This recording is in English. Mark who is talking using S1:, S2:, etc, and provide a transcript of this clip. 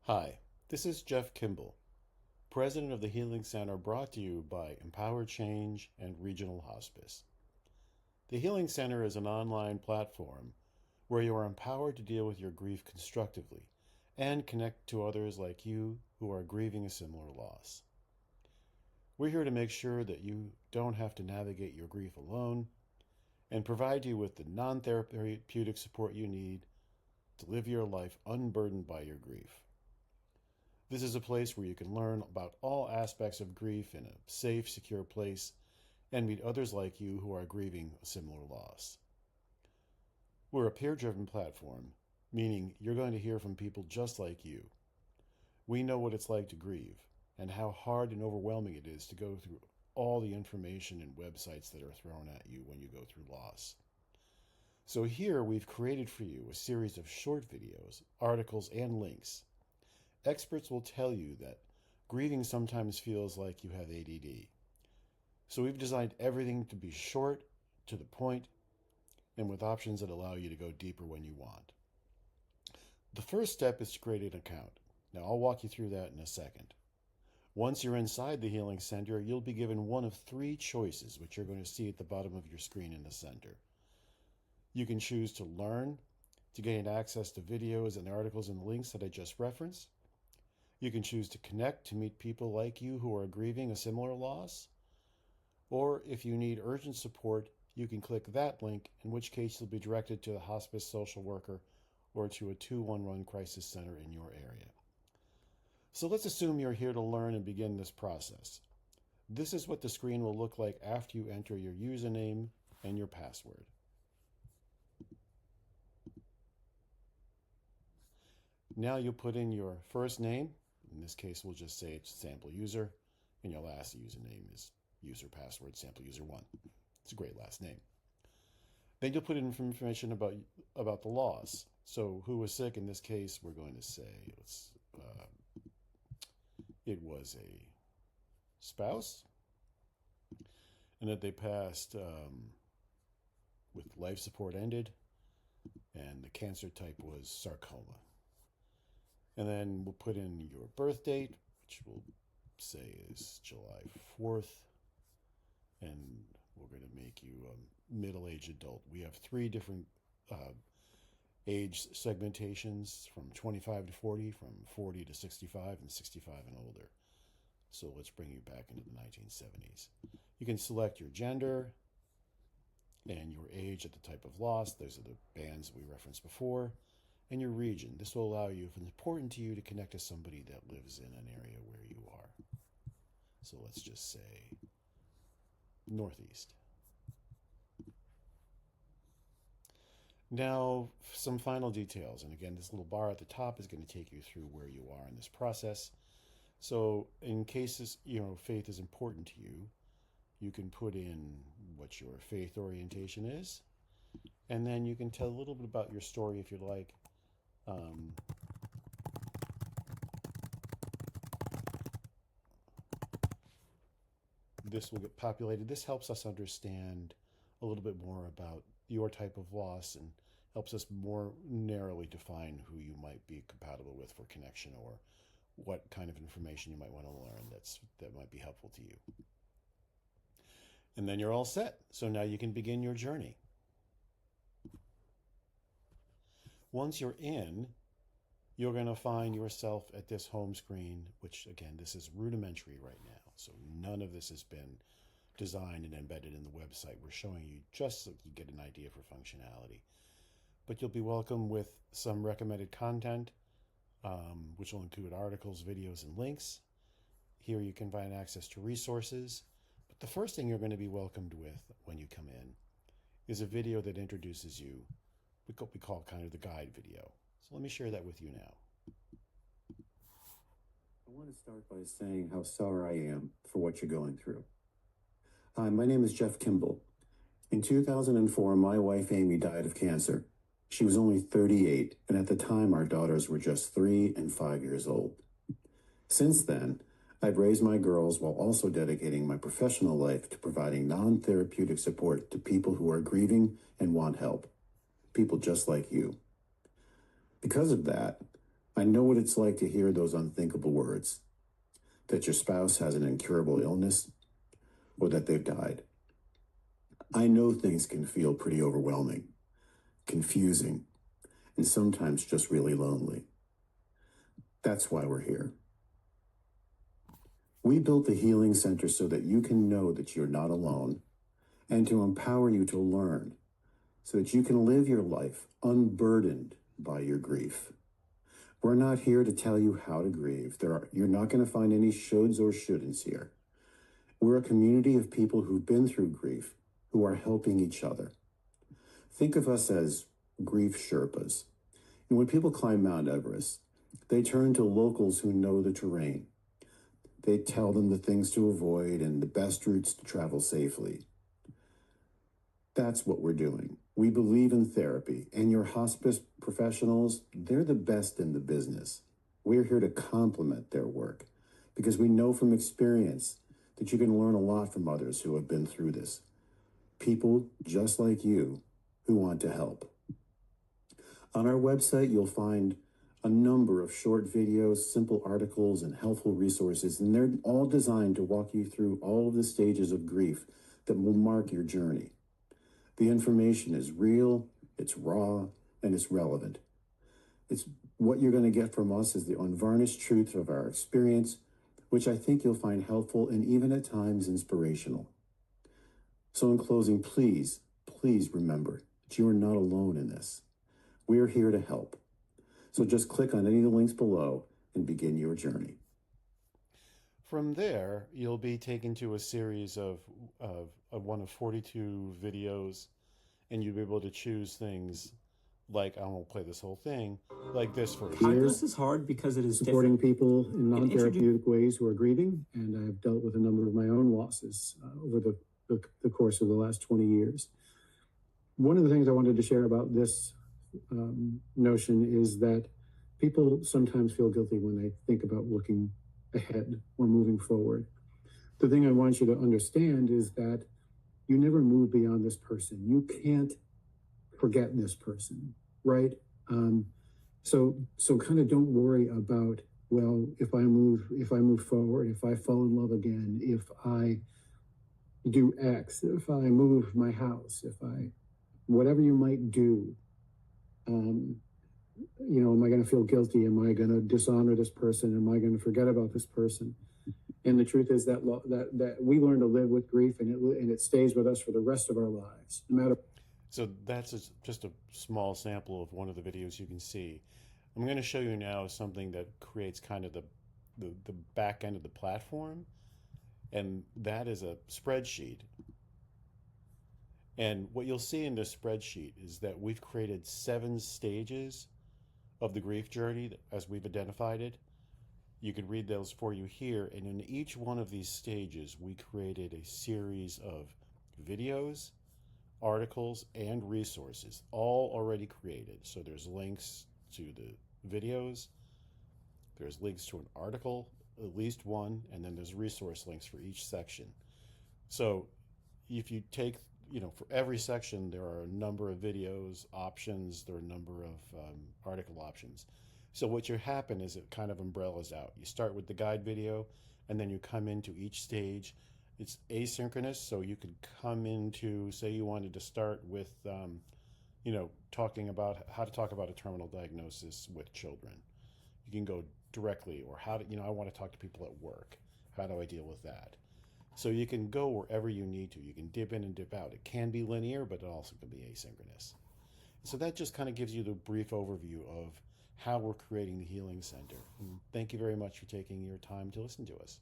S1: Hi, this is Jeff Kimball, President of the Healing Center, brought to you by Empower Change and Regional Hospice. The Healing Center is an online platform where you are empowered to deal with your grief constructively and connect to others like you who are grieving a similar loss. We're here to make sure that you don't have to navigate your grief alone and provide you with the non-therapeutic support you need to live your life unburdened by your grief. This is a place where you can learn about all aspects of grief in a safe, secure place and meet others like you who are grieving a similar loss. We're a peer-driven platform, meaning you're going to hear from people just like you. We know what it's like to grieve and how hard and overwhelming it is to go through all the information and websites that are thrown at you when you go through loss. So here we've created for you a series of short videos, articles, and links. Experts will tell you that grieving sometimes feels like you have ADD. So we've designed everything to be short, to the point, and with options that allow you to go deeper when you want. The first step is to create an account. Now I'll walk you through that in a second. Once you're inside the Healing Center, you'll be given one of three choices, which you're going to see at the bottom of your screen in the center. You can choose to learn, to gain access to videos and articles and links that I just referenced. You can choose to connect to meet people like you who are grieving a similar loss. Or if you need urgent support, you can click that link, in which case you'll be directed to a hospice social worker or to a 211 crisis center in your area. So let's assume you're here to learn and begin this process. This is what the screen will look like after you enter your username and your password. Now you'll put in your first name. In this case, we'll just say it's sample user, and your last username is user password sample user 1. It's a great last name. Then you'll put in information about the loss. So who was sick? In this case, we're going to say it was a spouse, and that they passed with life support ended, and the cancer type was sarcoma. And then we'll put in your birth date, which we'll say is July 4th. And we're going to make you a middle-aged adult. We have three different age segmentations, from 25 to 40, from 40 to 65, and 65 and older. So let's bring you back into the 1970s. You can select your gender and your age at the type of loss. Those are the bands we referenced before. And your region. This will allow you, if it's important to you, to connect to somebody that lives in an area where you are. So let's just say Northeast. Now, some final details. And again, this little bar at the top is going to take you through where you are in this process. So in cases, faith is important to you, you can put in what your faith orientation is. And then you can tell a little bit about your story if you'd like. This will get populated. This helps us understand a little bit more about your type of loss and helps us more narrowly define who you might be compatible with for connection, or what kind of information you might want to learn that might be helpful to you. And then you're all set. So now you can begin your journey. Once you're in, you're going to find yourself at this home screen, which again, this is rudimentary right now. So none of this has been designed and embedded in the website. We're showing you just so you get an idea for functionality. But you'll be welcome with some recommended content, which will include articles, videos, and links. Here you can find access to resources. But the first thing you're going to be welcomed with when you come in is a video that introduces you. We call kind of the guide video. So let me share that with you now.
S2: I want to start by saying how sorry I am for what you're going through. Hi, my name is Jeff Kimball. In 2004, my wife Amy died of cancer. She was only 38, and at the time our daughters were just 3 and 5 years old. Since then, I've raised my girls while also dedicating my professional life to providing non-therapeutic support to people who are grieving and want help. People just like you. Because of that, I know what it's like to hear those unthinkable words, that your spouse has an incurable illness or that they've died. I know things can feel pretty overwhelming, confusing, and sometimes just really lonely. That's why we're here. We built the Healing Center so that you can know that you're not alone and to empower you to learn so that you can live your life unburdened by your grief. We're not here to tell you how to grieve. You're not going to find any shoulds or shouldn'ts here. We're a community of people who've been through grief, who are helping each other. Think of us as grief Sherpas. And when people climb Mount Everest, they turn to locals who know the terrain. They tell them the things to avoid and the best routes to travel safely. That's what we're doing. We believe in therapy, and your hospice professionals, they're the best in the business. We're here to complement their work because we know from experience that you can learn a lot from others who have been through this. People just like you who want to help. On our website, you'll find a number of short videos, simple articles, and helpful resources, and they're all designed to walk you through all of the stages of grief that will mark your journey. The information is real, it's raw, and it's relevant. It's what you're going to get from us is the unvarnished truth of our experience, which I think you'll find helpful and even at times inspirational. So in closing, please remember that you are not alone in this. We are here to help. So just click on any of the links below and begin your journey.
S1: From there, you'll be taken to a series of one of 42 videos, and you'll be able to choose things like, I won't play this whole thing, like this for
S3: This is hard because it is
S4: supporting
S3: different.
S4: people in non-therapeutic ways who are grieving, and I've dealt with a number of my own losses over the course of the last 20 years. One of the things I wanted to share about this notion is that people sometimes feel guilty when they think about looking ahead or moving forward. The thing I want you to understand is that you never move beyond this person. You can't forget this person, right? So kind of don't worry about, well, if I move forward, if I fall in love again, if I do X, if I move my house, whatever you might do, am I going to feel guilty? Am I going to dishonor this person? Am I going to forget about this person? And the truth is that we learn to live with grief, and it stays with us for the rest of our lives, no matter.
S1: So that's just a small sample of one of the videos you can see. I'm going to show you now something that creates kind of the back end of the platform, and that is a spreadsheet. And what you'll see in this spreadsheet is that we've created 7 stages of the grief journey as we've identified it. You can read those for you here, and in each one of these stages, we created a series of videos, articles, and resources, all already created. So there's links to the videos, there's links to an article, at least one, and then there's resource links for each section. So if you take, for every section, there are a number of videos options, there are a number of article options. So what should happen is it kind of umbrellas out. You start with the guide video, and then you come into each stage. It's asynchronous, so you could come into, say you wanted to start with, talking about how to talk about a terminal diagnosis with children. You can go directly, or I want to talk to people at work. How do I deal with that? So you can go wherever you need to. You can dip in and dip out. It can be linear, but it also can be asynchronous. So that just kind of gives you the brief overview of how we're creating the Healing Center. And thank you very much for taking your time to listen to us.